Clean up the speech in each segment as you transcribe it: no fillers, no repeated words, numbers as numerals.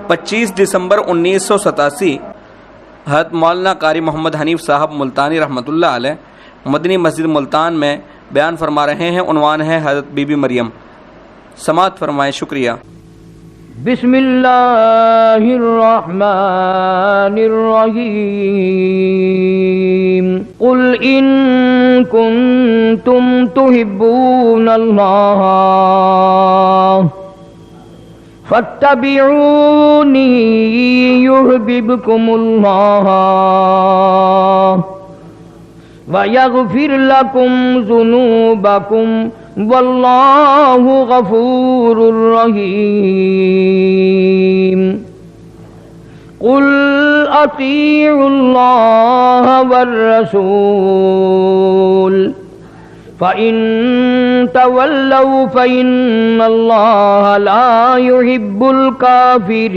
25 دسمبر 1987 حضرت مولانا قاری محمد حنیف صاحب ملتانی رحمۃ اللہ علیہ مدنی مسجد ملتان میں بیان فرما رہے ہیں۔ عنوان ہے حضرت بی بی مریم۔ سماعت فرمائیں۔ شکریہ۔ بسم اللہ الرحمن الرحیم قل ان کنتم تحبون اللہ فاتبعونی یحببکم اللہ وَيَغْفِرْ لَكُمْ ذُنُوبَكُمْ وَاللَّهُ غَفُورٌ رَحِيمٌ قُلْ أَطِيعُوا اللَّهَ وَالرَّسُولَ فَإِن تَوَلَّوْا فَإِنَّ اللَّهَ لَا يُحِبُّ الْكَافِرِينَ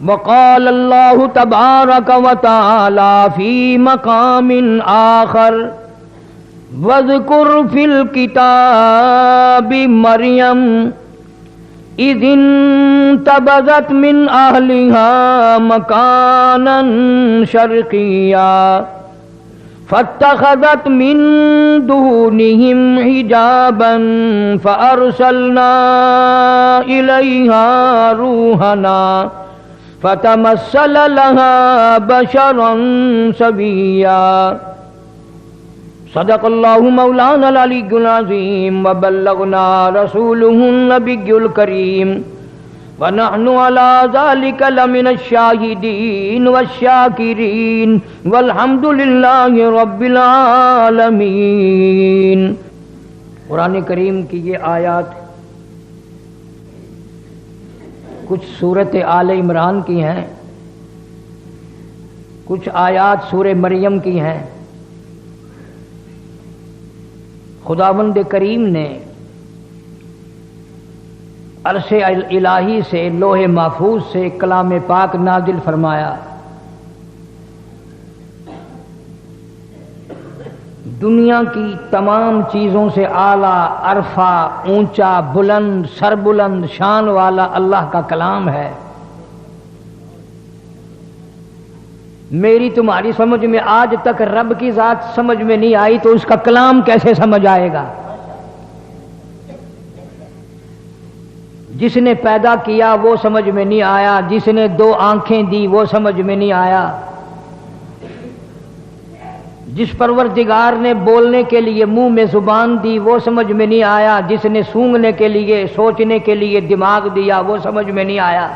وقال اللہ تبارک و تعالی فی مقام آخر واذکر فی الکتاب مریم اذ انتبذت من اہلها مکانا شرقیا فاتخذت من دونهم حجابا فارسلنا الیہا روحنا فتمثل لها بشرا سویا صدق اللہ مولانا العلی العظیم وبلغنا رسوله النبی الکریم ونحن على ذلك لمن الشاہدین والشاکرین والحمد للہ رب العالمین۔ قرآن کریم کی یہ آیات کچھ سورت آل عمران کی ہیں، کچھ آیات سورہ مریم کی ہیں۔ خداوند کریم نے عرش الہی سے لوح محفوظ سے کلام پاک نازل فرمایا۔ دنیا کی تمام چیزوں سے اعلیٰ، عرفہ، اونچا، بلند، سربلند شان والا اللہ کا کلام ہے۔ میری تمہاری سمجھ میں آج تک رب کی ذات سمجھ میں نہیں آئی تو اس کا کلام کیسے سمجھ آئے گا؟ جس نے پیدا کیا وہ سمجھ میں نہیں آیا، جس نے دو آنکھیں دی وہ سمجھ میں نہیں آیا، جس پروردگار نے بولنے کے لیے منہ میں زبان دی وہ سمجھ میں نہیں آیا، جس نے سونگنے کے لیے، سوچنے کے لیے دماغ دیا وہ سمجھ میں نہیں آیا،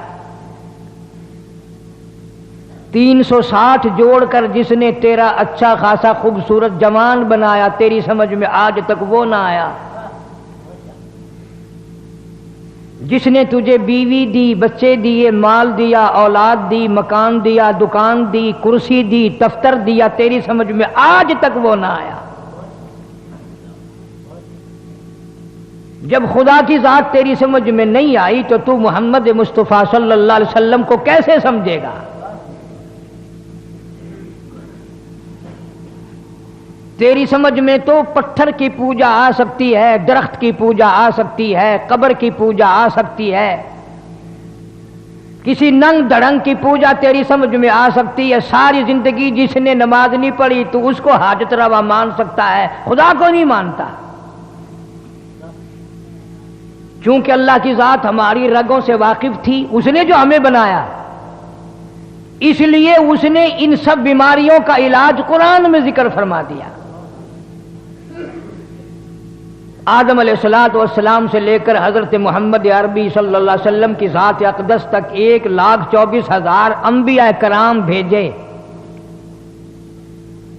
360 جوڑ کر جس نے تیرا اچھا خاصا خوبصورت جوان بنایا تیری سمجھ میں آج تک وہ نہ آیا، جس نے تجھے بیوی دی، بچے دیے، مال دیا، اولاد دی، مکان دیا، دکان دی، کرسی دی، دفتر دیا تیری سمجھ میں آج تک وہ نہ آیا۔ جب خدا کی ذات تیری سمجھ میں نہیں آئی تو تو محمد مصطفیٰ صلی اللہ علیہ وسلم کو کیسے سمجھے گا؟ تیری سمجھ میں تو پتھر کی پوجا آ سکتی ہے، درخت کی پوجا آ سکتی ہے، قبر کی پوجا آ سکتی ہے، کسی ننگ دڑنگ کی پوجا تیری سمجھ میں آ سکتی ہے۔ ساری زندگی جس نے نماز نہیں پڑھی تو اس کو حاجت روا مان سکتا ہے، خدا کو نہیں مانتا۔ چونکہ اللہ کی ذات ہماری رگوں سے واقف تھی، اس نے جو ہمیں بنایا، اس لیے اس نے ان سب بیماریوں کا علاج قرآن میں ذکر فرما دیا۔ آدم علیہ السلام سے لے کر حضرت محمد عربی صلی اللہ علیہ وسلم کی ذات اقدس تک 1,24,000 انبیاء کرام بھیجے۔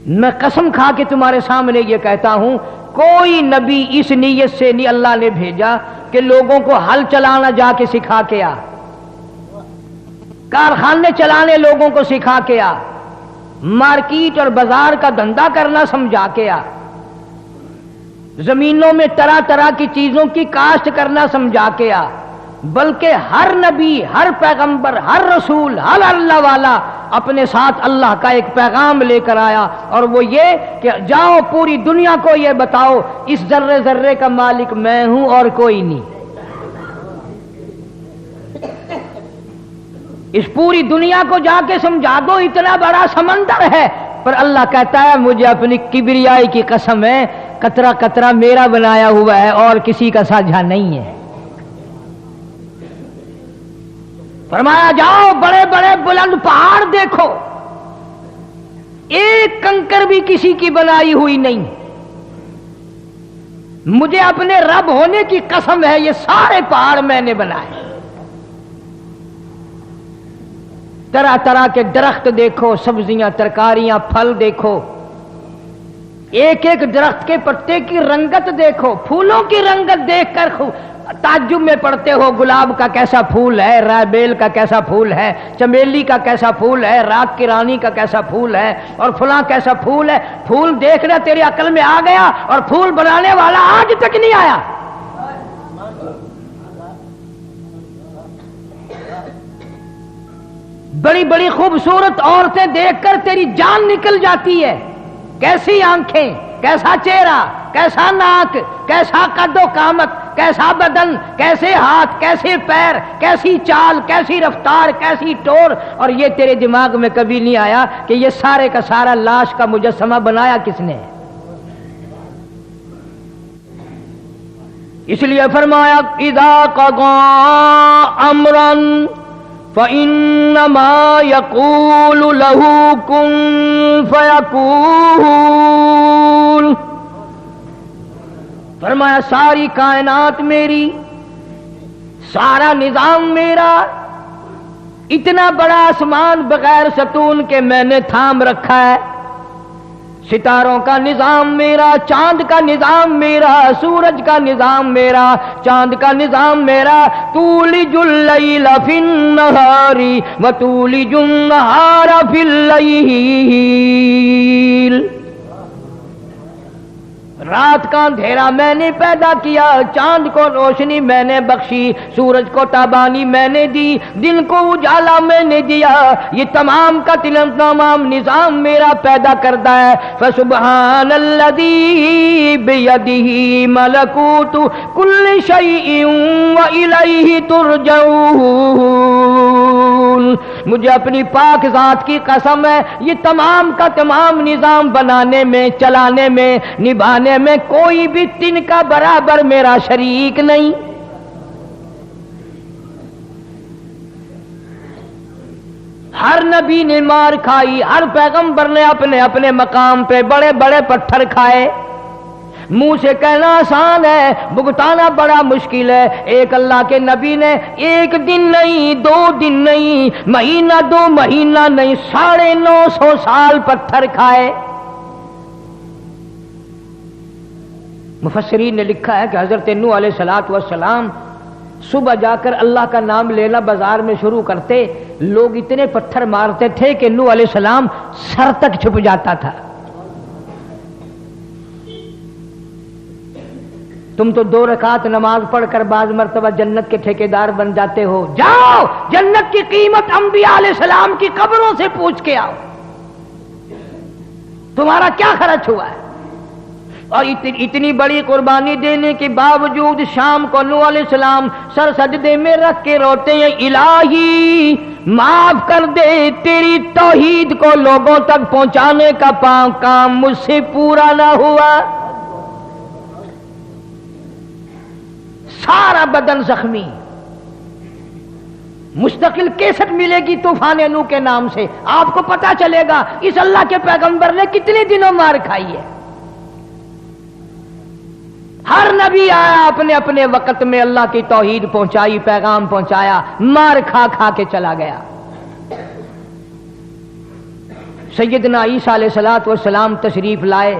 میں قسم کھا کے تمہارے سامنے یہ کہتا ہوں، کوئی نبی اس نیت سے نہیں اللہ نے بھیجا کہ لوگوں کو ہل چلانا جا کے سکھا کے آ، کارخانے چلانے لوگوں کو سکھا کے آ، مارکیٹ اور بازار کا دھندا کرنا سمجھا کے آ، زمینوں میں طرح طرح کی چیزوں کی کاشت کرنا سمجھا کے آ، بلکہ ہر نبی، ہر پیغمبر، ہر رسول، ہر اللہ والا اپنے ساتھ اللہ کا ایک پیغام لے کر آیا، اور وہ یہ کہ جاؤ پوری دنیا کو یہ بتاؤ اس ذرے ذرے کا مالک میں ہوں اور کوئی نہیں۔ اس پوری دنیا کو جا کے سمجھا دو اتنا بڑا سمندر ہے، پر اللہ کہتا ہے مجھے اپنی کبریائی کی قسم ہے قطرہ قطرہ میرا بنایا ہوا ہے اور کسی کا ساجھا نہیں ہے۔ فرمایا جاؤ بڑے بڑے بلند پہاڑ دیکھو، ایک کنکر بھی کسی کی بنائی ہوئی نہیں، مجھے اپنے رب ہونے کی قسم ہے یہ سارے پہاڑ میں نے بنائے۔ طرح طرح کے درخت دیکھو، سبزیاں، ترکاریاں، پھل دیکھو، ایک ایک درخت کے پتے کی رنگت دیکھو، پھولوں کی رنگت دیکھ کر تعجب میں پڑتے ہو، گلاب کا کیسا پھول ہے، رائبیل کا کیسا پھول ہے، چمیلی کا کیسا پھول ہے، رات کی رانی کا کیسا پھول ہے، اور فلاں کیسا پھول ہے۔ پھول دیکھنا تیری عقل میں آ گیا اور پھول بنانے والا آج تک نہیں آیا۔ بڑی بڑی خوبصورت عورتیں دیکھ کر تیری جان نکل جاتی ہے، کیسی آنکھیں، کیسا چہرہ، کیسا ناک، کیسا قد و قامت، کیسا بدن، کیسے ہاتھ، کیسے پیر، کیسی چال، کیسی رفتار، کیسی ٹور، اور یہ تیرے دماغ میں کبھی نہیں آیا کہ یہ سارے کا سارا لاش کا مجسمہ بنایا کس نے؟ اس لیے فرمایا اذا قضى امرا فانما يقول له كن فيكون۔ فرمایا ساری کائنات میری، سارا نظام میرا، اتنا بڑا آسمان بغیر ستون کے میں نے تھام رکھا ہے، ستاروں کا نظام میرا، چاند کا نظام میرا، سورج کا نظام میرا، چاند کا نظام میرا۔ تولج اللیل فی النہار وتولج النہار فی اللیل۔ رات کا اندھیرا میں نے پیدا کیا، چاند کو روشنی میں نے بخشی، سورج کو تابانی میں نے دی، دن کو اجالا میں نے دیا، یہ تمام کا تمام نظام میرا پیدا کرتا ہے۔ فسبحان الذی بیدہ ملکوت کل شیء والیہ ترجعون۔ مجھے اپنی پاک ذات کی قسم ہے یہ تمام کا تمام نظام بنانے میں، چلانے میں، نبھانے میں کوئی بھی تن کا برابر میرا شریک نہیں۔ ہر نبی نے مار کھائی، ہر پیغمبر نے اپنے اپنے مقام پہ بڑے بڑے پتھر کھائے۔ منہ سے کہنا آسان ہے، بھگتانا بڑا مشکل ہے۔ ایک اللہ کے نبی نے ایک دن نہیں، 2 دن نہیں، مہینہ 2 مہینہ نہیں، 950 سال پتھر کھائے۔ مفسرین نے لکھا ہے کہ حضرت نوح علیہ السلام صبح جا کر اللہ کا نام لینا بازار میں شروع کرتے، لوگ اتنے پتھر مارتے تھے کہ نوح علیہ السلام سر تک چھپ جاتا تھا۔ تم تو 2 رکعت نماز پڑھ کر بعض مرتبہ جنت کے ٹھیکیدار بن جاتے ہو، جاؤ جنت کی قیمت انبیاء علیہ السلام کی قبروں سے پوچھ کے آؤ، تمہارا کیا خرچ ہوا ہے؟ اور اتنی بڑی قربانی دینے کے باوجود شام کو نوح علیہ السلام سر سجدے میں رکھ کے روتے ہیں، الہی معاف کر دے، تیری توحید کو لوگوں تک پہنچانے کا کام مجھ سے پورا نہ ہوا۔ سارا بدن زخمی، مستقل کیسٹ ملے گی طوفان نوح کے نام سے، آپ کو پتا چلے گا اس اللہ کے پیغمبر نے کتنے دنوں مار کھائی ہے۔ ہر نبی آیا اپنے اپنے وقت میں اللہ کی توحید پہنچائی، پیغام پہنچایا، مار کھا کھا کے چلا گیا۔ سیدنا عیسیٰ علیہ السلام تشریف لائے،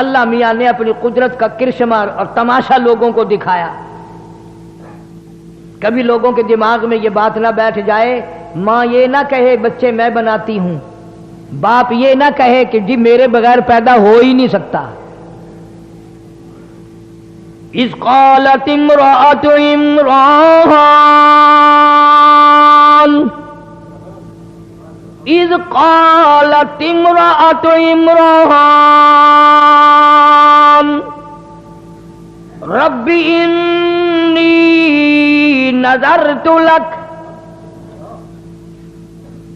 اللہ میاں نے اپنی قدرت کا کرشمہ اور تماشا لوگوں کو دکھایا۔ کبھی لوگوں کے دماغ میں یہ بات نہ بیٹھ جائے، ماں یہ نہ کہے بچے میں بناتی ہوں، باپ یہ نہ کہے کہ جی میرے بغیر پیدا ہو ہی نہیں سکتا۔ اذ قالت امرأة عمران، اذ قالت امرأة عمران رب انی نذرت لک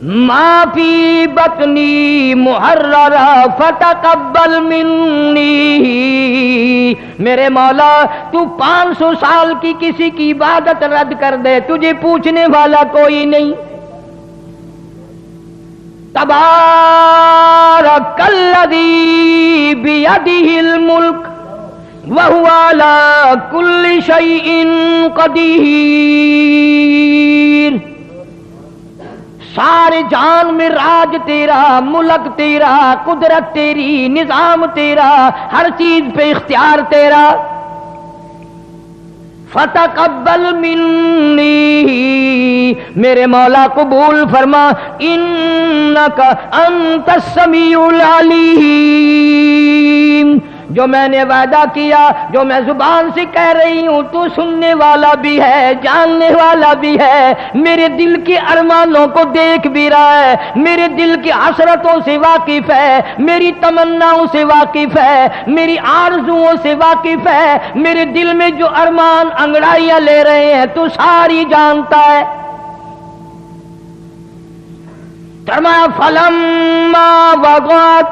ما فی بطنی محررا فتقبل منی، میرے مولا تو 500 سال کی کسی کی عبادت رد کر دے، تجھے پوچھنے والا کوئی نہیں۔ تبارک الذی بیدہ الملک وہو علی کل شیء قدیر، سارے جان میں راج تیرا، ملک تیرا، قدرت تیری، نظام تیرا، ہر چیز پہ اختیار تیرا۔ فتقبل منی، میرے مولا قبول فرما، انک انت السمیع العلیم، جو میں نے وعدہ کیا، جو میں زبان سے کہہ رہی ہوں، تو سننے والا بھی ہے، جاننے والا بھی ہے، میرے دل کے ارمانوں کو دیکھ بھی رہا ہے، میرے دل کی حسرتوں سے واقف ہے، میری تمناؤں سے واقف ہے، میری آرزوؤں سے واقف ہے، میرے دل میں جو ارمان انگڑائیاں لے رہے ہیں تو ساری جانتا ہے۔ فرمایا فلما وضعت،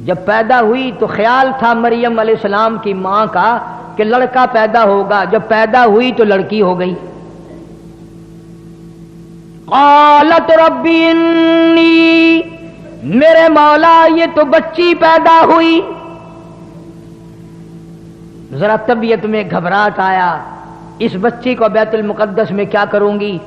جب پیدا ہوئی تو خیال تھا مریم علیہ السلام کی ماں کا کہ لڑکا پیدا ہوگا، جب پیدا ہوئی تو لڑکی ہو گئی۔ قالت ربی انی، میرے مولا یہ تو بچی پیدا ہوئی۔ ذرا طبیعت میں گھبراہٹ آیا، اس بچی کو بیت المقدس میں کیا کروں گی،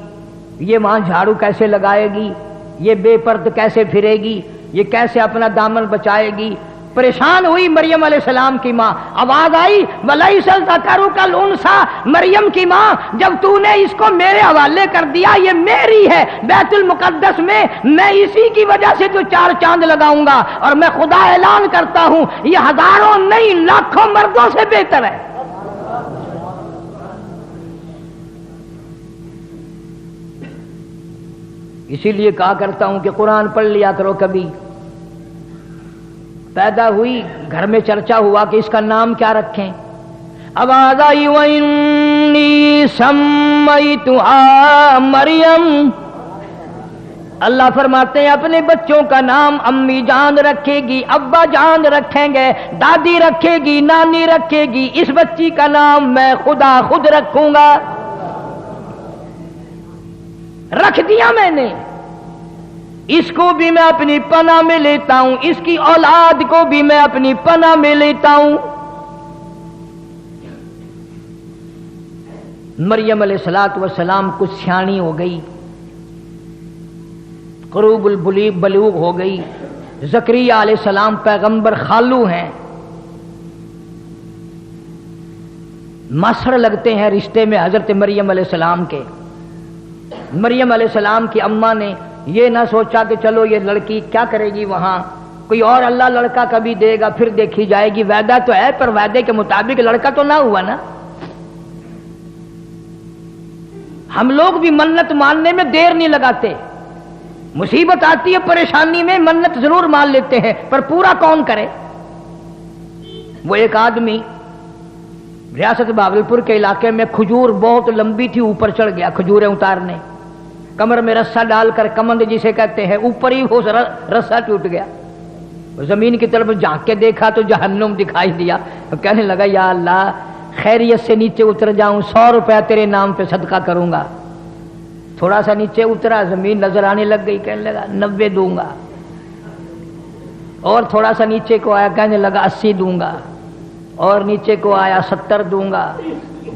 یہ وہاں جھاڑو کیسے لگائے گی، یہ بے پرد کیسے پھرے گی، یہ کیسے اپنا دامن بچائے گی۔ پریشان ہوئی مریم علیہ السلام کی ماں۔ آواز آئی وَلَيْسَ الذَّكَرُ كَالْأُنثىٰ، مریم کی ماں جب تو نے اس کو میرے حوالے کر دیا، یہ میری ہے، بیت المقدس میں میں اسی کی وجہ سے تو 4 چاند لگاؤں گا، اور میں خدا اعلان کرتا ہوں یہ ہزاروں نہیں لاکھوں مردوں سے بہتر ہے۔ اسی لیے کہا کرتا ہوں کہ قرآن پڑھ لیا کرو کبھی۔ پیدا ہوئی، گھر میں چرچا ہوا کہ اس کا نام کیا رکھیں۔ آواز آئی وَإِنِّي سَمَّيْتُهَا مریم، اللہ فرماتے ہیں اپنے بچوں کا نام امی جان رکھے گی، ابا جان رکھیں گے، دادی رکھے گی، نانی رکھے گی، اس بچی کا نام میں خدا خود رکھوں گا۔ رکھ دیا میں نے، اس کو بھی میں اپنی پناہ میں لیتا ہوں، اس کی اولاد کو بھی میں اپنی پناہ میں لیتا ہوں۔ مریم علیہ السلام کچھ سیانی ہو گئی، قروب البلوغ ہو گئی۔ زکریا علیہ السلام پیغمبر خالو ہیں، ماسڑ لگتے ہیں رشتے میں حضرت مریم علیہ السلام کے۔ مریم علیہ السلام کی اماں نے یہ نہ سوچا کہ چلو یہ لڑکی کیا کرے گی وہاں، کوئی اور اللہ لڑکا کبھی دے گا پھر دیکھی جائے گی، وعدہ تو ہے پر وعدے کے مطابق لڑکا تو نہ ہوا نا۔ ہم لوگ بھی منت ماننے میں دیر نہیں لگاتے، مصیبت آتی ہے پریشانی میں منت ضرور مان لیتے ہیں پر پورا کون کرے۔ وہ ایک آدمی ریاست بھاگلپور کے علاقے میں کھجور بہت لمبی تھی، اوپر چڑھ گیا کھجوریں اتارنے، کمر میں رسا ڈال کر کمند جسے کہتے ہیں، اوپر ہی وہ رسا ٹوٹ گیا، زمین کی طرف جھانک کے دیکھا تو جہنم دکھائی دیا، کہنے لگا یا اللہ خیریت سے نیچے اتر جاؤں، 100 روپے تیرے نام پہ صدقہ کروں گا۔ تھوڑا سا نیچے اترا، زمین نظر آنے لگ گئی، کہنے لگا 90 دوں گا، اور تھوڑا سا نیچے کو آیا، کہنے لگا 80 دوں گا، اور نیچے کو آیا 70 دوں گا۔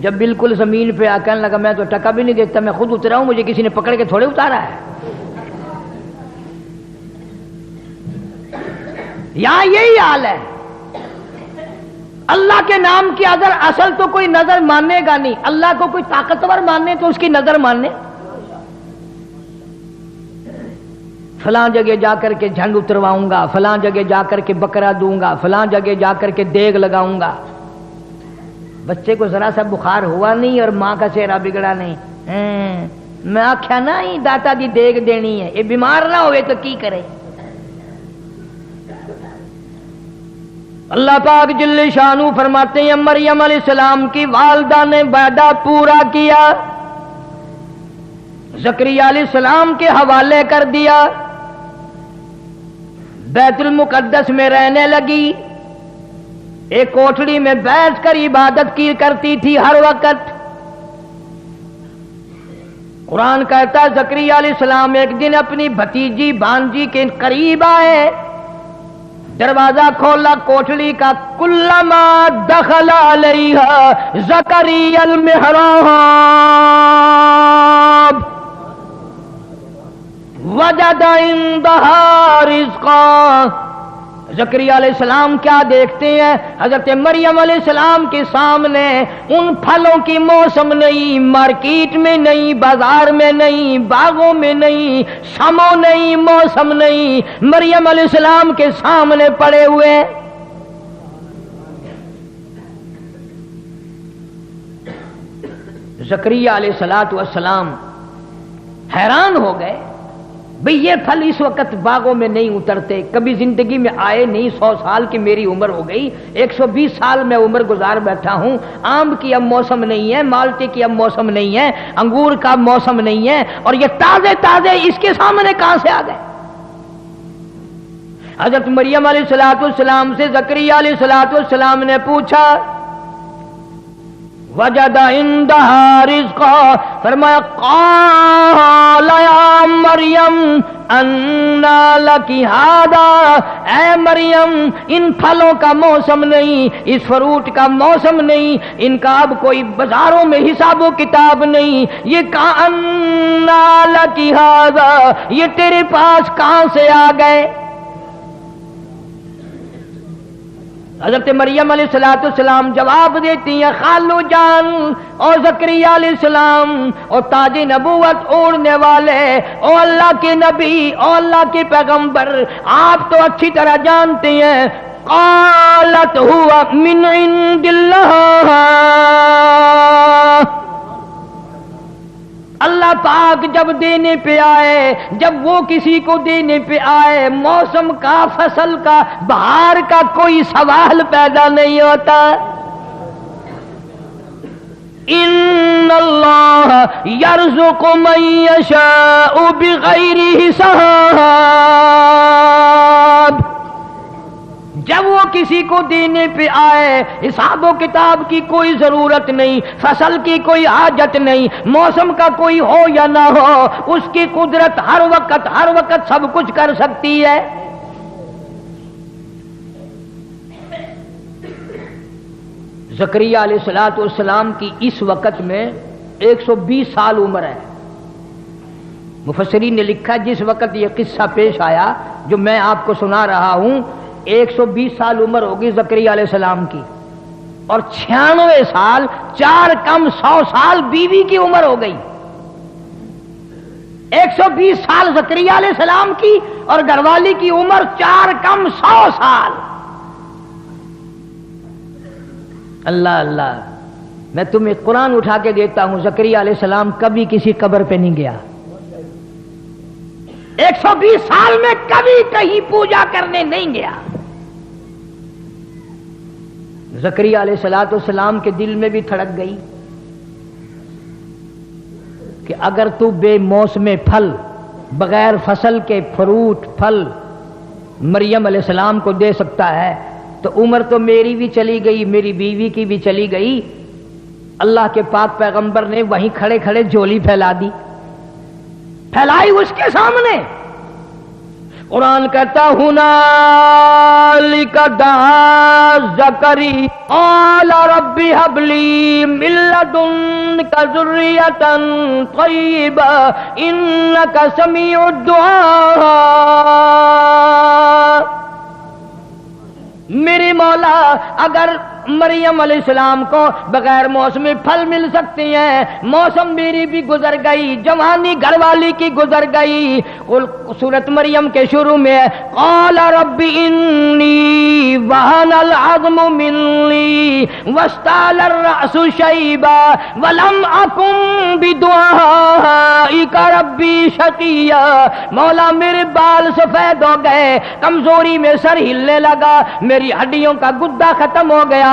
جب بالکل زمین پہ آ کہنے لگا میں تو ٹکا بھی نہیں دیتا، میں خود اترا ہوں، مجھے کسی نے پکڑ کے تھوڑے اتارا ہے۔ یہاں یہی حال ہے، اللہ کے نام کی اگر اصل تو کوئی نظر ماننے گا نہیں، اللہ کو کوئی طاقتور ماننے تو اس کی نظر ماننے۔ فلاں جگہ جا کر کے جھنڈ اترواؤں گا، فلاں جگہ جا کر کے بکرا دوں گا، فلاں جگہ جا کر کے دیگ لگاؤں گا۔ بچے کو ذرا سا بخار ہوا نہیں اور ماں کا چہرہ بگڑا نہیں، میں آخیا نا ہی داتا دی دیگ دینی ہے، یہ بیمار نہ ہوئے تو کی کرے۔ اللہ پاک جل شانہ فرماتے ہیں مریم علیہ السلام کی والدہ نے وعدہ پورا کیا، زکریا علیہ السلام کے حوالے کر دیا، بیت المقدس میں رہنے لگی، ایک کوٹھڑی میں بیٹھ کر عبادت کی کرتی تھی ہر وقت۔ قرآن کہتا ہے زکریا علیہ السلام ایک دن اپنی بھتیجی بانجی کے قریب آئے، دروازہ کھولا کوٹھڑی کا، کلما دخل علیہا زکریا المحراب وجد عندہا رزقا۔ زکریا علیہ السلام کیا دیکھتے ہیں؟ حضرت مریم علیہ السلام کے سامنے ان پھلوں کی موسم نہیں، مارکیٹ میں نہیں، بازار میں نہیں، باغوں میں نہیں، سمو نہیں، موسم نہیں، مریم علیہ السلام کے سامنے پڑے ہوئے۔ زکریا علیہ السلام حیران ہو گئے، بھئی یہ پھل اس وقت باغوں میں نہیں اترتے، کبھی زندگی میں آئے نہیں، 100 سال کی میری عمر ہو گئی، 120 سال میں عمر گزار بیٹھا ہوں، آم کی اب موسم نہیں ہے، مالٹے کی اب موسم نہیں ہے، انگور کا موسم نہیں ہے، اور یہ تازے تازے اس کے سامنے کہاں سے آ گئے؟ حضرت مریم علیہ السلام سے زکریا علیہ السلام نے پوچھا، وجد عندها رزقا، فرمایا قال یا مریم انا لک ھذا، اے مریم ان پھلوں کا موسم نہیں، اس فروٹ کا موسم نہیں، ان کا اب کوئی بازاروں میں حساب و کتاب نہیں، یہ کہاں انا لک ھذا، یہ تیرے پاس کہاں سے آ گئے؟ حضرت مریم علیہ السلام جواب دیتی ہیں، خالو جان اور زکریا علیہ السلام اور تاج نبوت اوڑھنے والے، او اللہ کے نبی، او اللہ کے پیغمبر، آپ تو اچھی طرح جانتے ہیں، قالت ہوا من عند اللہ، اللہ پاک جب دینے پہ آئے، جب وہ کسی کو دینے پہ آئے، موسم کا، فصل کا، بہار کا کوئی سوال پیدا نہیں ہوتا۔ ان اللہ یرزق من یشاء بغیر حساب، جب وہ کسی کو دینے پہ آئے، حساب و کتاب کی کوئی ضرورت نہیں، فصل کی کوئی حاجت نہیں، موسم کا کوئی ہو یا نہ ہو، اس کی قدرت ہر وقت سب کچھ کر سکتی ہے۔ زکریا علیہ السلام کی اس وقت میں 120 سال عمر ہے۔ مفسرین نے لکھا جس وقت یہ قصہ پیش آیا جو میں آپ کو سنا رہا ہوں، 120 سال عمر ہوگی زکریا علیہ السلام کی، اور 96 سال 4 کم 100 سال بیوی کی عمر ہو گئی۔ 120 سال زکریا علیہ السلام کی اور گھر والی کی عمر 4 کم 100 سال۔ اللہ اللہ، میں تمہیں قرآن اٹھا کے دیتا ہوں، زکریا علیہ السلام کبھی کسی قبر پہ نہیں گیا، 120 سال میں کبھی کہیں پوجا کرنے نہیں گیا۔ زکریا علیہ السلام کے دل میں بھی تھڑک گئی کہ اگر تو بے موسم پھل، بغیر فصل کے فروٹ پھل مریم علیہ السلام کو دے سکتا ہے تو عمر تو میری بھی چلی گئی، میری بیوی کی بھی چلی گئی۔ اللہ کے پاک پیغمبر نے وہیں کھڑے کھڑے جھولی پھیلا دی، پھیلائی اس کے سامنے۔ قرآن کہتا ہنالک دعا زکریا قال رب هب لي من لدنك ذرية طيبة إنك سميع الدعاء۔ میرے مولا اگر مریم علیہ السلام کو بغیر موسمی پھل مل سکتے ہیں، موسم میری بھی گزر گئی، جوانی گھر والی کی گزر گئی۔ سورۃ مریم کے شروع میں قال رب انی وہن العظم منی واشتعل الرأس شیبا ولم اکن بدعائک ربی شقیا۔ مولا میرے بال سفید ہو گئے، کمزوری میں سر ہلنے لگا، میری ہڈیوں کا گدا ختم ہو گیا،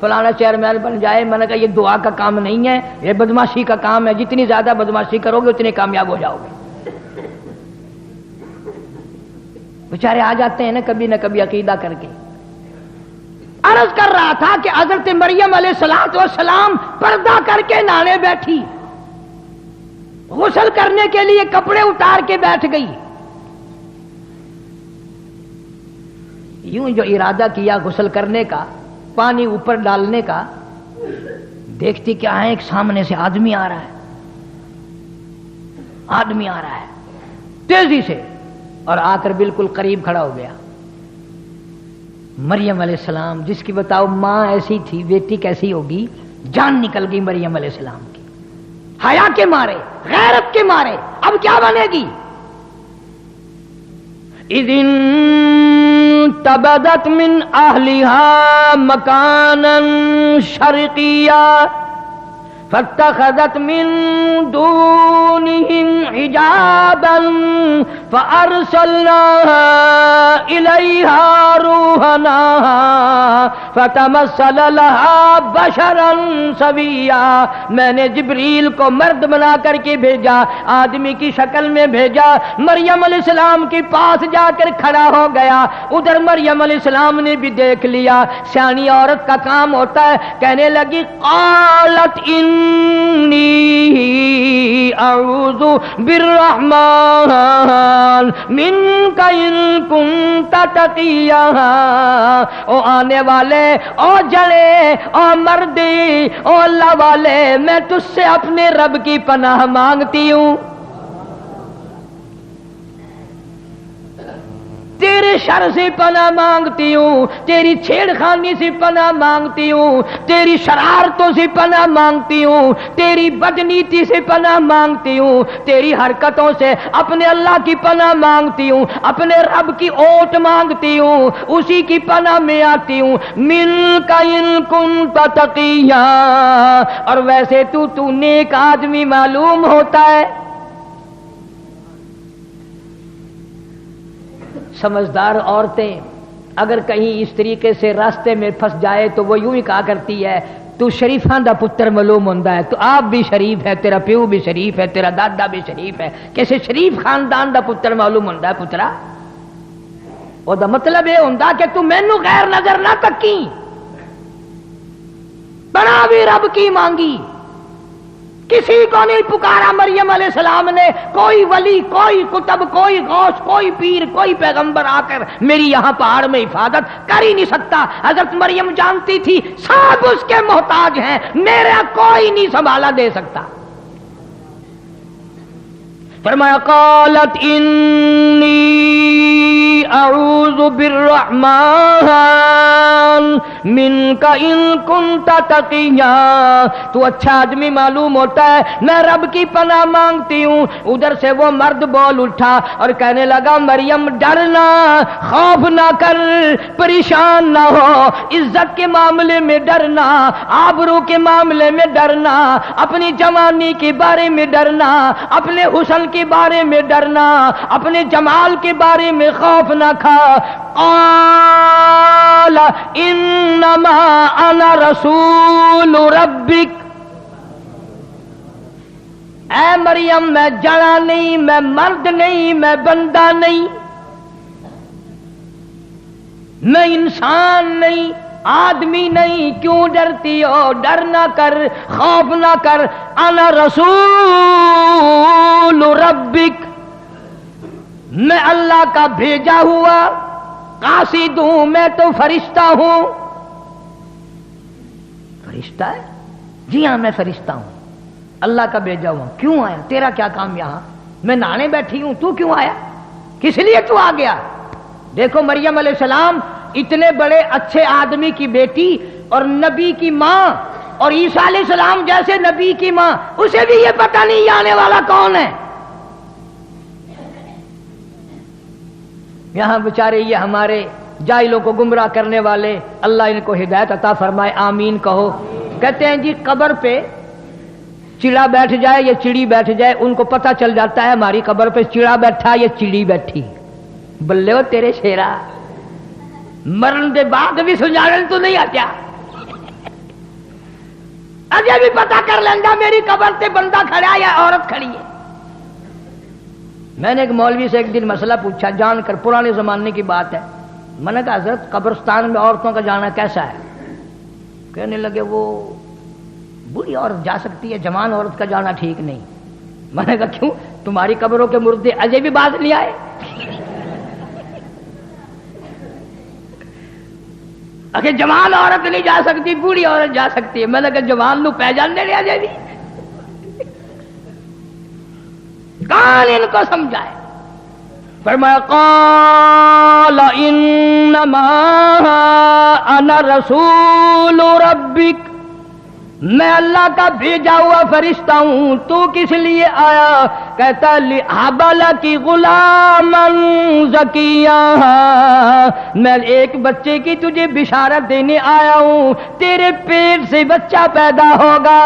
فلانا چیئرمین بن جائے. میں نے کہا یہ دعا کا کام نہیں ہے, یہ بدماشی کا کام ہے. جتنی زیادہ بدماشی کرو گے اتنے کامیاب ہو جاؤ گے. بیچارے آ جاتے ہیں نا کبھی کبھی عقیدہ کر کے. عرض کر رہا تھا کہ حضرت مریم علیہ السلام پردہ کر کے نہانے بیٹھی, غسل کرنے کے لیے کپڑے اتار کے بیٹھ گئی. یوں جو ارادہ کیا غسل کرنے کا, پانی اوپر ڈالنے کا, دیکھتی کیا ہے, ایک سامنے سے آدمی آ رہا ہے. آدمی آ رہا ہے تیزی سے, اور آ کر بالکل قریب کھڑا ہو گیا. مریم علیہ السلام جس کی بتاؤ ماں ایسی تھی, بیٹی کیسی ہوگی. جان نکل گئی مریم علیہ السلام کی, حیا کے مارے, غیرت کے مارے. اب کیا بنے گی؟ اذن تبدت من اہلها مکانا شرقیا فاتخذت من دونهم حجابا فارسلنا الیہا روحنا فتمثل لها بشرا سویا. میں نے جبریل کو مرد بنا کر کے بھیجا, آدمی کی شکل میں بھیجا. مریم علیہ السلام کے پاس جا کر کھڑا ہو گیا. ادھر مریم علیہ السلام نے بھی دیکھ لیا. سیانی عورت کا کام ہوتا ہے. کہنے لگی قالت انی اعوذ بالرحمن منک ان کنت تقیا. او آنے والے, او جڑے, او مردی, او اللہ والے, میں تجھ سے اپنے رب کی پناہ مانگتی ہوں. تیرے شر سے پناہ مانگتی ہوں, تیری چھیڑ خانی سے پناہ مانگتی ہوں, تیری شرارتوں سے پناہ مانگتی ہوں, تیری بدنیتی سے پناہ مانگتی ہوں, تیری حرکتوں سے اپنے اللہ کی پناہ مانگتی ہوں, اپنے رب کی اوٹ مانگتی ہوں, اسی کی پناہ میں آتی ہوں. منک ان کنت تقیا. اور ویسے تو نیک آدمی معلوم ہوتا ہے. سمجھدار عورتیں اگر کہیں اس طریقے سے راستے میں پھنس جائے تو وہ یوں ہی کہا کرتی ہے تو شریفاں دا پتر معلوم ہوندا ہے. تو آپ بھی شریف ہے, تیرا پیو بھی شریف ہے, تیرا دادا بھی شریف ہے, کیسے شریف خاندان دا پتر معلوم ہوندا ہے پترا. او دا مطلب یہ ہوندا کہ تو مینوں غیر نظر نہ تکی, بنا بھی رب کی مانگی. کسی کو نہیں پکارا مریم علیہ السلام نے. کوئی ولی, کوئی کتب, کوئی غوث, کوئی پیر, کوئی پیغمبر آ کر میری یہاں پہاڑ میں حفاظت کر ہی نہیں سکتا. حضرت مریم جانتی تھی سب اس کے محتاج ہیں, میرا کوئی نہیں سنبھالا دے سکتا. فرمایا قالت انی اعوذ بالرحمن منک ان کنت تقیا. تو اچھا آدمی معلوم ہوتا ہے, میں رب کی پناہ مانگتی ہوں. ادھر سے وہ مرد بول اٹھا اور کہنے لگا مریم ڈرنا, خوف نہ کر, پریشان نہ ہو, عزت کے معاملے میں ڈرنا, آبرو کے معاملے میں ڈرنا, اپنی جوانی کے بارے میں ڈرنا, اپنے حسن کے بارے میں ڈرنا, اپنے جمال کے بارے میں خوف نہ کھا. قال انما انا رسول ربک. اے مریم میں جڑا نہیں, میں مرد نہیں, میں بندہ نہیں, میں انسان نہیں, آدمی نہیں. کیوں ڈرتی ہو؟ ڈر نہ کر, خوف نہ کر. انا رسول ربک, میں اللہ کا بھیجا ہوا قاصد ہوں, میں تو فرشتہ ہوں. فرشتہ ہے؟ جی ہاں میں فرشتہ ہوں, اللہ کا بھیجا ہوا. کیوں آیا؟ تیرا کیا کام یہاں؟ میں نہانے بیٹھی ہوں, تو کیوں آیا؟ کس لیے تو آ گیا؟ دیکھو مریم علیہ السلام اتنے بڑے اچھے آدمی کی بیٹی اور نبی کی ماں, اور عیسیٰ علیہ السلام جیسے نبی کی ماں, اسے بھی یہ پتہ نہیں یہ آنے والا کون ہے. یہاں بیچارے یہ ہمارے جاہلوں کو گمراہ کرنے والے, اللہ ان کو ہدایت عطا فرمائے, آمین کہو. کہتے ہیں جی قبر پہ چڑا بیٹھ جائے یا چڑی بیٹھ جائے, ان کو پتہ چل جاتا ہے ہماری قبر پہ چڑا بیٹھا یا چڑی بیٹھی. بلے ہو تیرے شیرا, مرن دے بعد بھی سنجھاڑن تو نہیں آتا. اجے بھی پتا کر لینا میری قبر تے بندہ کھڑا یا عورت کھڑی ہے. میں نے ایک مولوی سے ایک دن مسئلہ پوچھا جان کر، پرانے زمانے کی بات ہے. میں نے کہا حضرت قبرستان میں عورتوں کا جانا کیسا ہے؟ کہنے لگے وہ بوڑھی عورت جا سکتی ہے، جوان عورت کا جانا ٹھیک نہیں. میں نے کہا کیوں؟ تمہاری قبروں کے مردے اجے بھی باز نہیں آئے؟ اگر جوان عورت نہیں جا سکتی، بوڑھی عورت جا سکتی ہے. میں نے کہا جوان نو پہچان دے لیا جائے بھی کون ان کو سمجھائے؟ فرمایا قال انما انا رسول ربک، میں اللہ کا بھیجا ہوا فرشتہ ہوں. تو کس لیے آیا؟ کہتا لِأَهَبَ لَكِ غُلَامًا زَكِيًّا، میں ایک بچے کی تجھے بشارت دینے آیا ہوں، تیرے پیٹ سے بچہ پیدا ہوگا.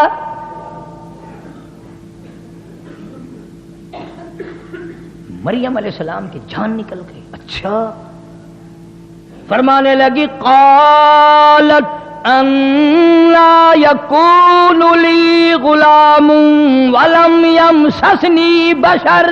مریم علیہ السلام کی جان نکل گئی. اچھا. فرمانے لگی قالت اَنَّا يَكُونُ لِي غُلَامٌ وَلَمْ يَمْسَسْنِي بَشَرٌ،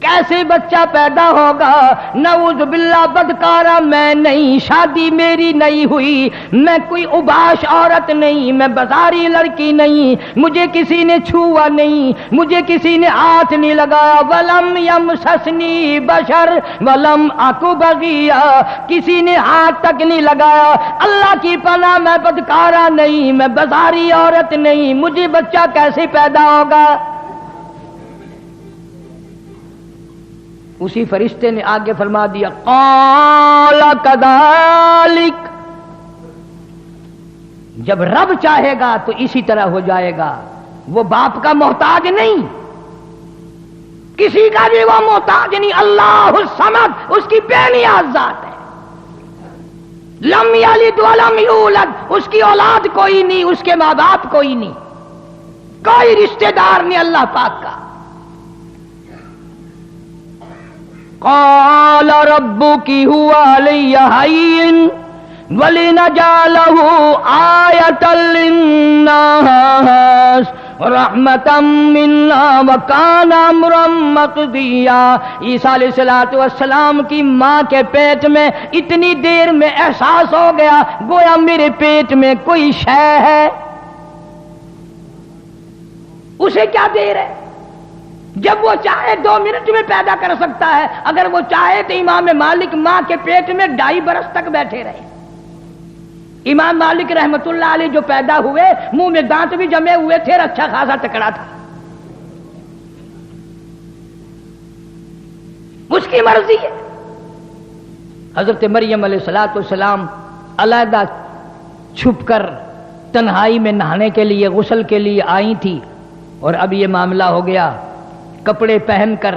کیسے بچہ پیدا ہوگا؟ نعوذ باللہ، بدکارا میں نہیں، شادی میری نہیں ہوئی، میں کوئی اوباش عورت نہیں، میں بازاری لڑکی نہیں، مجھے کسی نے چھوا نہیں، مجھے کسی نے ہاتھ نہیں لگایا. ولم یمسسنی بشر ولم اکو بغیا، کسی نے ہاتھ تک نہیں لگایا. اللہ کی پناہ، میں بدکارا نہیں، میں بازاری عورت نہیں، مجھے بچہ کیسے پیدا ہوگا؟ اسی فرشتے نے آگے فرما دیا قال کذالک، جب رب چاہے گا تو اسی طرح ہو جائے گا. وہ باپ کا محتاج نہیں، کسی کا بھی وہ محتاج نہیں. اللہ الصمد اس کی بے نیاز ذات ہے. لم یلد ولم یولد، اس کی اولاد کوئی نہیں، اس کے ماں باپ کوئی نہیں، کوئی رشتہ دار نہیں اللہ پاک کا. قال ربک هو علی ہین ولنجعلہ آیۃ للناس رحمتا منا وکان امرا مقضیا. عیسیٰ علیہ السلام کی ماں کے پیٹ میں اتنی دیر میں احساس ہو گیا گویا میرے پیٹ میں کوئی شے ہے. اسے کیا دیر ہے؟ جب وہ چاہے 2 منٹ میں پیدا کر سکتا ہے. اگر وہ چاہے تو امام مالک ماں کے پیٹ میں 2.5 برس تک بیٹھے رہے. امام مالک رحمت اللہ علیہ جو پیدا ہوئے منہ میں دانت بھی جمے ہوئے تھے، اچھا خاصا تکڑا تھا. اس کی مرضی ہے. حضرت مریم علیہ السلام علیحدہ چھپ کر تنہائی میں نہانے کے لیے، غسل کے لیے آئی تھی، اور اب یہ معاملہ ہو گیا. کپڑے پہن کر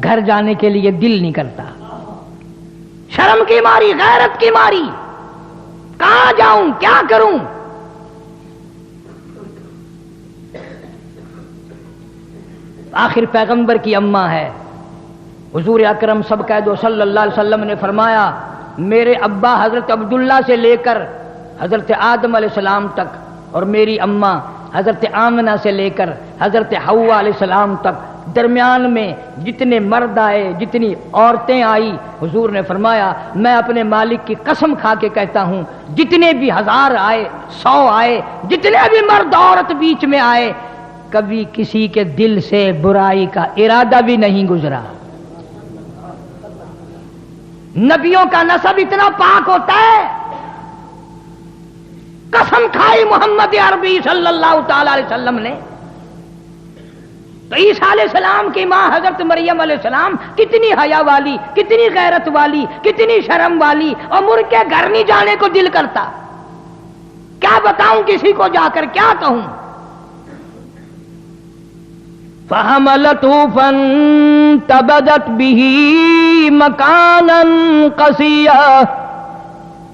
گھر جانے کے لیے دل نہیں کرتا، شرم کی ماری، غیرت کی ماری، کہاں جاؤں، کیا کروں. آخر پیغمبر کی اماں ہے، حضور اکرم سب کہہ دو صلی اللہ علیہ وسلم نے فرمایا میرے ابا حضرت عبداللہ سے لے کر حضرت آدم علیہ السلام تک، اور میری اماں حضرت آمنہ سے لے کر حضرت حوا علیہ السلام تک، درمیان میں جتنے مرد آئے، جتنی عورتیں آئی، حضور نے فرمایا میں اپنے مالک کی قسم کھا کے کہتا ہوں جتنے بھی 1000 آئے، 100 آئے، جتنے بھی مرد عورت بیچ میں آئے، کبھی کسی کے دل سے برائی کا ارادہ بھی نہیں گزرا. نبیوں کا نسب اتنا پاک ہوتا ہے. قسم کھائی محمد عربی صلی اللہ تعالی علیہ وسلم نے. تو عیسیٰ علیہ السلام کی ماں حضرت مریم علیہ السلام کتنی حیا والی، کتنی غیرت والی، کتنی شرم والی، اور مر کے گھر نہیں جانے کو دل کرتا. کیا بتاؤں کسی کو جا کر، کیا کہوں. فَحَمَلَتْهُ فَانْتَبَذَتْ بِهِ مَكَانًا قَصِيًّا،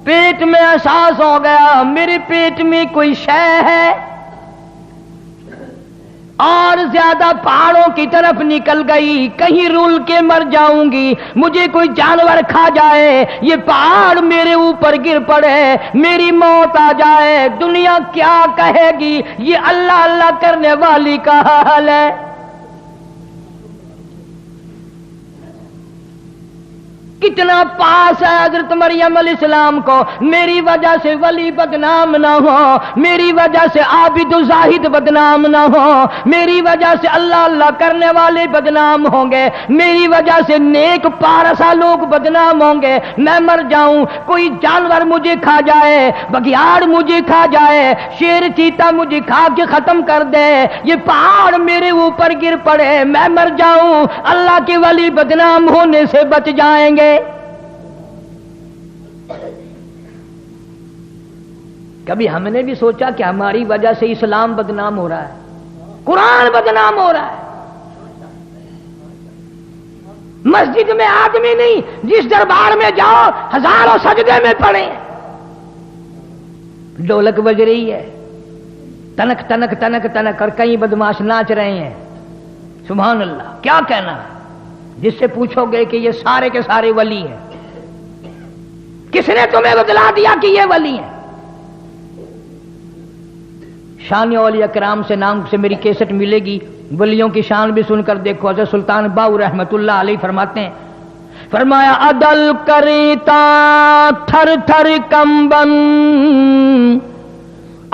پیٹ میں احساس ہو گیا میرے پیٹ میں کوئی شے ہے. اور زیادہ پہاڑوں کی طرف نکل گئی، کہیں رول کے مر جاؤں گی، مجھے کوئی جانور کھا جائے، یہ پہاڑ میرے اوپر گر پڑے، میری موت آ جائے، دنیا کیا کہے گی؟ یہ اللہ اللہ کرنے والی کا حال ہے۔ کتنا پاس ہے حضرت مریم علیہ السلام کو، میری وجہ سے ولی بدنام نہ ہو، میری وجہ سے عابد و زاہد بدنام نہ ہو، میری وجہ سے اللہ اللہ کرنے والے بدنام ہوں گے، میری وجہ سے نیک پارسا لوگ بدنام ہوں گے، میں مر جاؤں، کوئی جانور مجھے کھا جائے، بگیاڑ مجھے کھا جائے، شیر چیتا مجھے کھا کے ختم کر دے، یہ پہاڑ میرے اوپر گر پڑے، میں مر جاؤں، اللہ کے ولی بدنام ہونے سے بچ جائیں گے۔ کبھی ہم نے بھی سوچا کہ ہماری وجہ سے اسلام بدنام ہو رہا ہے، قرآن بدنام ہو رہا ہے؟ مسجد میں آدمی نہیں، جس دربار میں جاؤ ہزاروں سجدے میں پڑے، ڈھولک بج رہی ہے، تنک تنک تنک تنک، اور کئی بدماش ناچ رہے ہیں، سبحان اللہ۔ کیا کہنا ہے؟ جس سے پوچھو گے کہ یہ سارے کے سارے ولی ہیں، کس نے تمہیں بتلا دیا کہ یہ ولی ہیں؟ شان اولیاء کرام سے نام سے میری کیسٹ ملے گی، ولیوں کی شان بھی سن کر دیکھو۔ حضرت سلطان باؤ رحمت اللہ علیہ فرماتے ہیں، فرمایا عدل کریتا تھر تھر کمبن،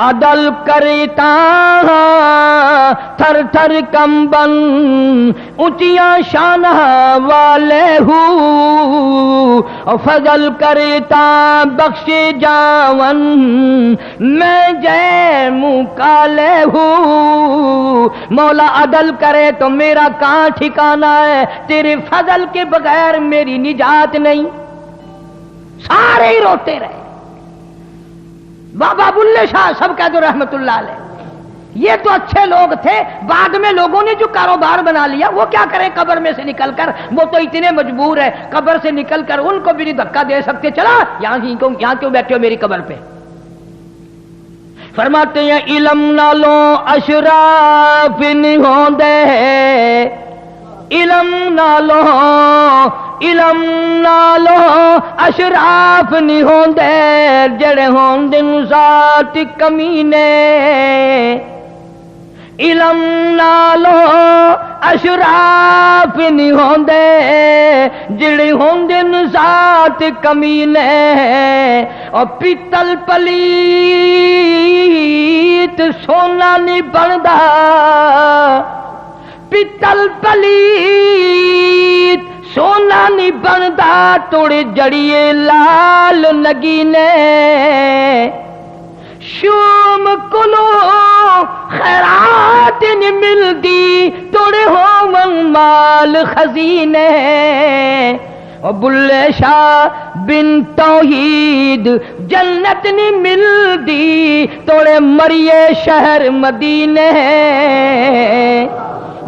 عدل کرتا تھر تھر کمبن، اونچیاں شان والے ہوں، فضل کرتا بخش جاون، میں جے منہ کالے ہوں۔ مولا عدل کرے تو میرا کہاں ٹھکانا ہے، تیرے فضل کے بغیر میری نجات نہیں۔ سارے ہی روتے رہے، بابا بلے شاہ سب کہہ دو رحمت اللہ علیہ، یہ تو اچھے لوگ تھے، بعد میں لوگوں نے جو کاروبار بنا لیا وہ کیا کریں قبر میں سے نکل کر، وہ تو اتنے مجبور ہے قبر سے نکل کر، ان کو بھی نہیں دھکا دے سکتے، چلا یہاں کیوں بیٹھے ہو میری قبر پہ۔ فرماتے ہیں علم نالوں اشراف نہیں ہوندے، علم نالو اشراف نہیں ہوندے، جڑے ہوندے ذات کمینے، علم نالو اشراف نہیں ہوندے، جڑے ہوندے ذات کمینے، اور پیتل پلیت سونا نہیں بندا، پیتل پلیت سونا نہیں بندا، توڑے جڑیے لال نگینے، شوم کلو خیرات نہیں ملدی، توڑے ہومن مال خزینے، اور بلے شاہ بن توحید جنت نہیں ملدی، توڑے مریے شہر مدینے،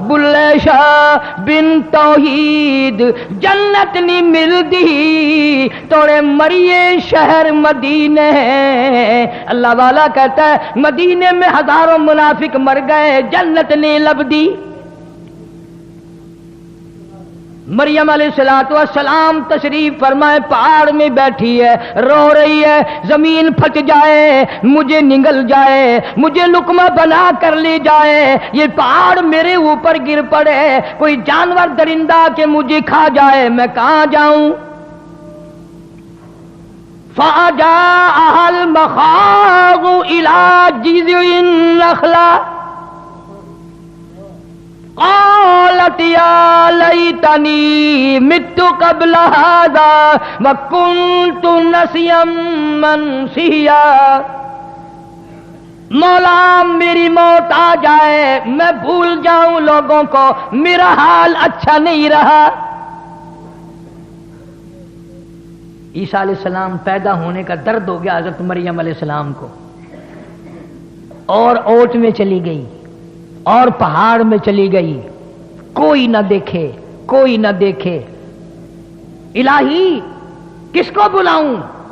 بلے شاہ بن توحید جنت نہیں ملدی، توڑے مریے شہر مدینے۔ اللہ والا کہتا ہے مدینے میں ہزاروں منافق مر گئے، جنت نہیں لبدی۔ مریم علیہ السلام تشریف فرمائے، پہاڑ میں بیٹھی ہے، رو رہی ہے، زمین پھٹ جائے، مجھے نگل جائے، مجھے لقمہ بنا کر لے جائے، یہ پہاڑ میرے اوپر گر پڑے، کوئی جانور درندہ کہ مجھے کھا جائے، میں کہاں جاؤں؟ فَأَجَاءَهَا الْمَخَاضُ إِلَى جِذْعِ النَّخْلَةِ قالت یا لیتنی مت قبل هذا وکنت نسیا منسیا، مولا میری موت آ جائے، میں بھول جاؤں لوگوں کو، میرا حال اچھا نہیں رہا۔ عیسیٰ علیہ السلام پیدا ہونے کا درد ہو گیا حضرت مریم علیہ السلام کو، اور اوٹ میں چلی گئی اور پہاڑ میں چلی گئی، کوئی نہ دیکھے، کوئی نہ دیکھے، الہی کس کو بلاؤں؟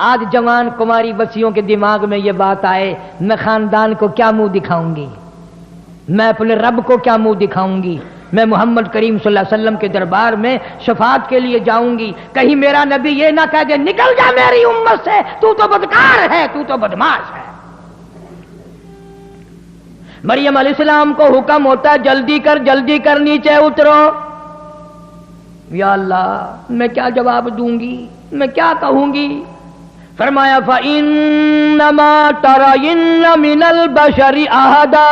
آج جوان کماری بچیوں کے دماغ میں یہ بات آئے میں خاندان کو کیا منہ دکھاؤں گی، میں اپنے رب کو کیا منہ دکھاؤں گی، میں محمد کریم صلی اللہ علیہ وسلم کے دربار میں شفاعت کے لیے جاؤں گی، کہیں میرا نبی یہ نہ کہہ دے نکل جا میری امت سے، تو بدکار ہے، تو بدماش ہے۔ مریم علیہ السلام کو حکم ہوتا ہے جلدی کر نیچے اترو۔ یا اللہ میں کیا جواب دوں گی، میں کیا کہوں گی؟ فرمایا فَإِنَّمَا تَرَيِنَّ مِنَ الْبَشَرِ أَحَدًا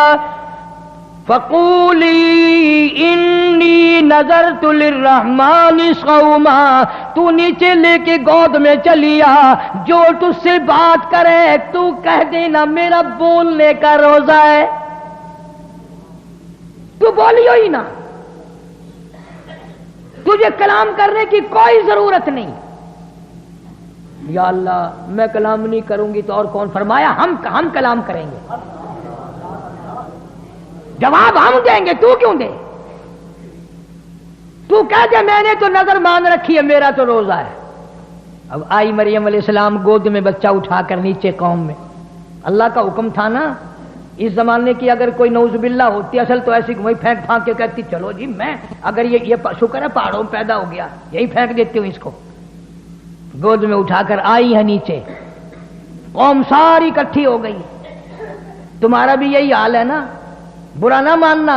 فَقُولِي إِنِّي نَذَرْتُ لِلرَّحْمَنِ صَوْمًا۔ تو نیچے لے کے گود میں چلی آ، جو تجھ سے بات کرے تو کہہ دینا میرا بولنے کا روزہ ہے، تو بولیو ہی نہ، تجھے کلام کرنے کی کوئی ضرورت نہیں۔ یا اللہ میں کلام نہیں کروں گی تو اور کون؟ فرمایا ہم کلام کریں گے، جواب ہم دیں گے، تو کیوں دے؟ تو کہہ دے میں نے تو نظر مان رکھی ہے، میرا تو روزہ ہے۔ اب آئی مریم علیہ السلام گود میں بچہ اٹھا کر نیچے قوم میں، اللہ کا حکم تھا نا۔ اس زمانے کی اگر کوئی نعوذ باللہ ہوتی اصل تو ایسی وہی پھینک کے کہتی چلو جی میں اگر یہ شکر ہے پہاڑوں میں پیدا ہو گیا، یہی پھینک دیتی ہوں اس کو۔ گود میں اٹھا کر آئی ہے نیچے، قوم ساری اکٹھی ہو گئی۔ تمہارا بھی یہی حال ہے نا، برا نہ ماننا،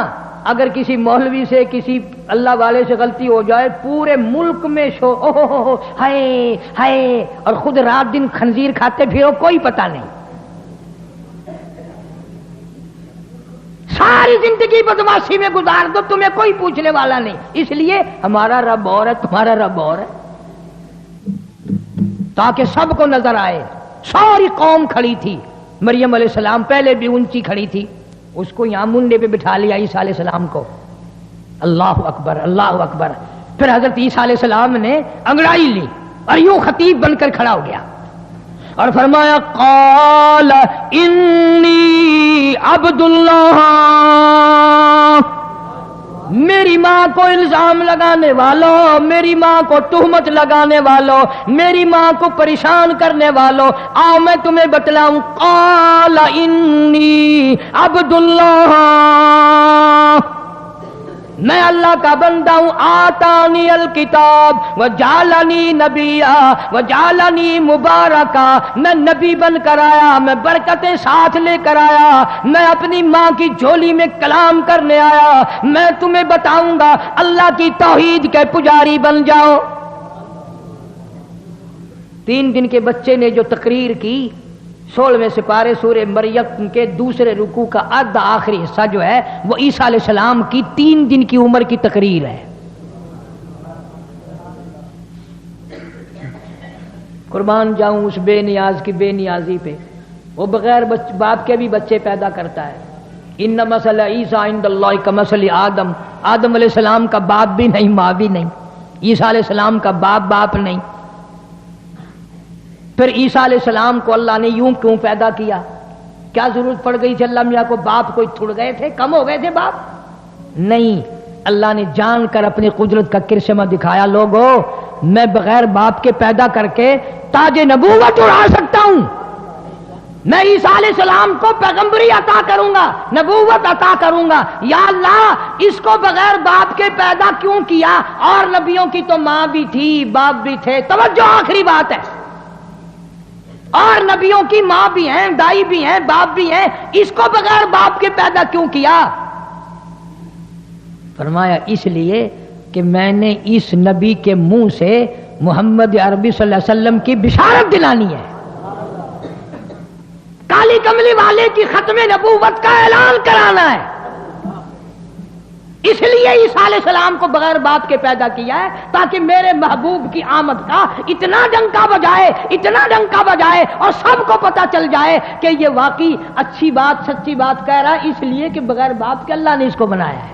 اگر کسی مولوی سے کسی اللہ والے سے غلطی ہو جائے پورے ملک میں ہائے ہائے، اور خود رات دن خنزیر کھاتے پھرو کوئی پتہ نہیں، ساری زندگی بدماشی میں گزار دو، تمہیں کوئی پوچھنے والا نہیں۔ اس لیے ہمارا رب اور ہے، تمہارا رب اور ہے، تاکہ سب کو نظر آئے۔ ساری قوم کھڑی تھی، مریم علیہ السلام پہلے بھی اونچی کھڑی تھی، اس کو یہاں منڈے پہ بٹھا لیا عیسیٰ علیہ السلام کو۔ اللہ اکبر اللہ اکبر۔ پھر حضرت عیسیٰ علیہ السلام نے انگڑائی لی اور یوں خطیب بن کر کھڑا ہو گیا اور فرمایا قال انی عبد اللہ۔ میری ماں کو الزام لگانے والوں، میری ماں کو تہمت لگانے والوں، میری ماں کو پریشان کرنے والوں، آؤ میں تمہیں بتلاؤں۔ قال انی عبد اللہ، میں اللہ کا بندہ ہوں۔ آتانی الکتاب وجعلنی نبیا وجعلنی مبارکا، میں نبی بن کر آیا، میں برکتیں ساتھ لے کر آیا، میں اپنی ماں کی جھولی میں کلام کرنے آیا، میں تمہیں بتاؤں گا اللہ کی توحید کے پجاری بن جاؤ۔ 3 دن کے بچے نے جو تقریر کی، 16ویں سپارے سورہ مریم کے دوسرے رکوع کا آدھا آخری حصہ جو ہے وہ عیسیٰ علیہ السلام کی 3 دن کی عمر کی تقریر ہے۔ قربان جاؤں اس بے نیاز کی بے نیازی پہ، وہ بغیر باپ کے بھی بچے پیدا کرتا ہے۔ ان مثل عیسیٰ عند اللہ کمثل آدم، آدم علیہ السلام کا باپ بھی نہیں ماں بھی نہیں، عیسیٰ علیہ السلام کا باپ نہیں۔ پھر عیسیٰ علیہ السلام کو اللہ نے یوں کیوں پیدا کیا؟ کیا ضرورت پڑ گئی تھی اللہ میاں کو؟ باپ کوئی تھڑ گئے تھے، کم ہو گئے تھے باپ؟ نہیں، اللہ نے جان کر اپنی قدرت کا کرشمہ دکھایا۔ لوگوں میں بغیر باپ کے پیدا کر کے تاج نبوت اڑا سکتا ہوں، میں عیسیٰ علیہ السلام کو پیغمبری عطا کروں گا، نبوت عطا کروں گا۔ یا اللہ اس کو بغیر باپ کے پیدا کیوں کیا؟ اور نبیوں کی تو ماں بھی تھی باپ بھی تھے۔ توجہ آخری بات ہے، اور نبیوں کی ماں بھی ہیں دائی بھی ہیں باپ بھی ہیں، اس کو بغیر باپ کے پیدا کیوں کیا؟ فرمایا اس لیے کہ میں نے اس نبی کے منہ سے محمد عربی صلی اللہ علیہ وسلم کی بشارت دلانی ہے، کالی کملی والے کی ختم نبوت کا اعلان کرانا ہے۔ اس لیے عیسیٰ علیہ السلام کو بغیر باپ کے پیدا کیا ہے، تاکہ میرے محبوب کی آمد کا اتنا ڈنکا بجائے اور سب کو پتا چل جائے کہ یہ واقعی اچھی بات سچی بات کہہ رہا ہے، اس لیے کہ بغیر باپ کے اللہ نے اس کو بنایا ہے۔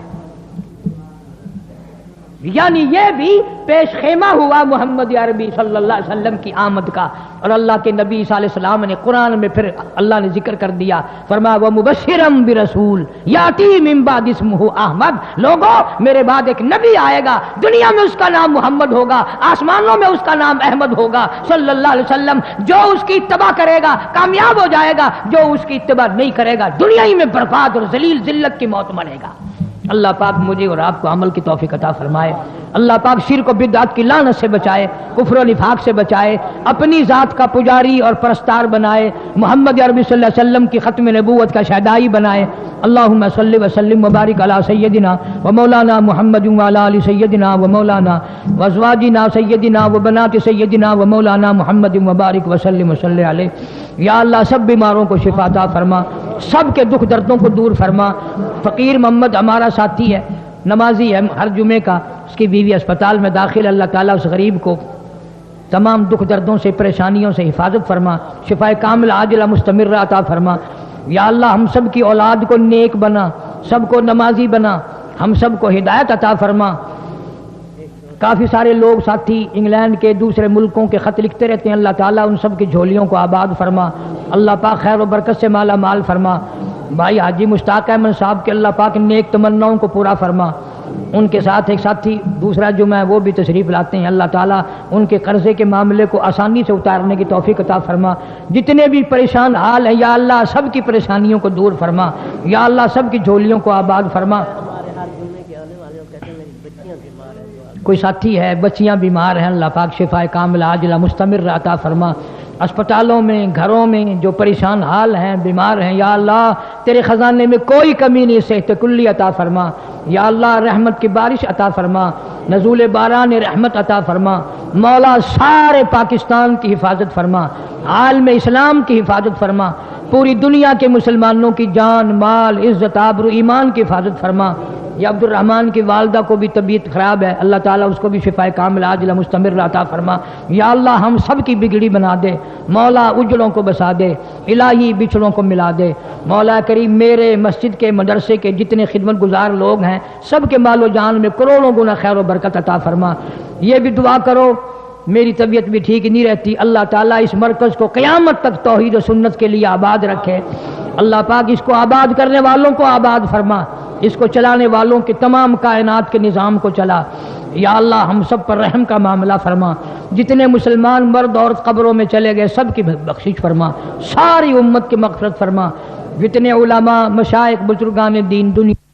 یعنی یہ بھی پیش خیمہ ہوا محمد عربی صلی اللہ علیہ وسلم کی آمد کا. اور اللہ کے نبی صلی اللہ علیہ وسلم نے قرآن میں پھر اللہ نے ذکر کر دیا, فرمایا وَمُبَشِّرًا بِرَسُولٍ یَأْتِی مِن بَعْدِہ اسْمُہُ احمد. لوگوں میرے بعد ایک نبی آئے گا, دنیا میں اس کا نام محمد ہوگا, آسمانوں میں اس کا نام احمد ہوگا صلی اللہ علیہ وسلم. جو اس کی اتباع کرے گا کامیاب ہو جائے گا, جو اس کی اتباع نہیں کرے گا دنیا ہی میں برباد اور ذلیل ذلت کی موت مرے گا. اللہ پاک مجھے اور آپ کو عمل کی توفیق عطا فرمائے. اللہ پاک شرک و بدعت کی لعنت سے بچائے, کفر و نفاق سے بچائے, اپنی ذات کا پجاری اور پرستار بنائے, محمد عربی صلی اللہ علیہ وسلم کی ختم نبوت کا شہدائی بنائے. اللہم صلی وسلم وبارک علی سیدنا و مولانا محمد وعلی آل سیدنا و مولانا و ازواجنا سیدنا و بنات سیدنا و مولانا محمد وبارک وسلم وصلی علیہ. یا اللہ سب بیماروں کو شفا عطا فرما, سب کے دکھ دردوں کو دور فرما. فقیر محمد ہمارا ساتھی ہے, نمازی ہے ہر جمعے کا, اس کی بیوی اسپتال میں داخل. اللہ تعالیٰ اس غریب کو تمام دکھ دردوں سے پریشانیوں سے حفاظت فرما, شفا کامل عاجلہ مستمرہ عطا فرما. یا اللہ ہم سب کی اولاد کو نیک بنا, سب کو نمازی بنا, ہم سب کو ہدایت عطا فرما. کافی سارے لوگ ساتھی انگلینڈ کے دوسرے ملکوں کے خط لکھتے رہتے ہیں, اللہ تعالیٰ ان سب کی جھولیوں کو آباد فرما. اللہ پاک خیر و برکت سے مالا مال فرما. بھائی حاجی مشتاق احمد صاحب کے اللہ پاک نیک تمناؤں کو پورا فرما. ان کے ساتھ ایک ساتھی دوسرا جمعہ وہ بھی تشریف لاتے ہیں, اللہ تعالیٰ ان کے قرضے کے معاملے کو آسانی سے اتارنے کی توفیق عطا فرما. جتنے بھی پریشان حال ہیں یا اللہ سب کی پریشانیوں کو دور فرما. یا اللہ سب کی جھولیوں کو آباد فرما. کوئی ساتھی ہے بچیاں بیمار ہیں, اللہ پاک شفا کامل عاجلہ مستمر عطا فرما. اسپتالوں میں گھروں میں جو پریشان حال ہیں بیمار ہیں, یا اللہ تیرے خزانے میں کوئی کمی نہیں, صحت کلی عطا فرما. یا اللہ رحمت کی بارش عطا فرما, نزول باران رحمت عطا فرما. مولا سارے پاکستان کی حفاظت فرما, عالم اسلام کی حفاظت فرما, پوری دنیا کے مسلمانوں کی جان مال عزت آبرو ایمان کی حفاظت فرما. یا عبد الرحمن کی والدہ کو بھی طبیعت خراب ہے, اللہ تعالیٰ اس کو بھی شفا کامل عاجلہ مستمر عطا فرما. یا اللہ ہم سب کی بگڑی بنا دے, مولا اجڑوں کو بسا دے, الہی بچھڑوں کو ملا دے. مولا کریم میرے مسجد کے مدرسے کے جتنے خدمت گزار لوگ ہیں سب کے مال و جان میں کروڑوں گنا خیر و برکت عطا فرما. یہ بھی دعا کرو میری طبیعت بھی ٹھیک نہیں رہتی, اللہ تعالیٰ اس مرکز کو قیامت تک توحید و سنت کے لیے آباد رکھے. اللہ پاک اس کو آباد کرنے والوں کو آباد فرما, اس کو چلانے والوں کے تمام کائنات کے نظام کو چلا. یا اللہ ہم سب پر رحم کا معاملہ فرما. جتنے مسلمان مرد عورت قبروں میں چلے گئے سب کی بخشش فرما, ساری امت کی مغفرت فرما. جتنے علماء مشائخ بزرگان دین دنیا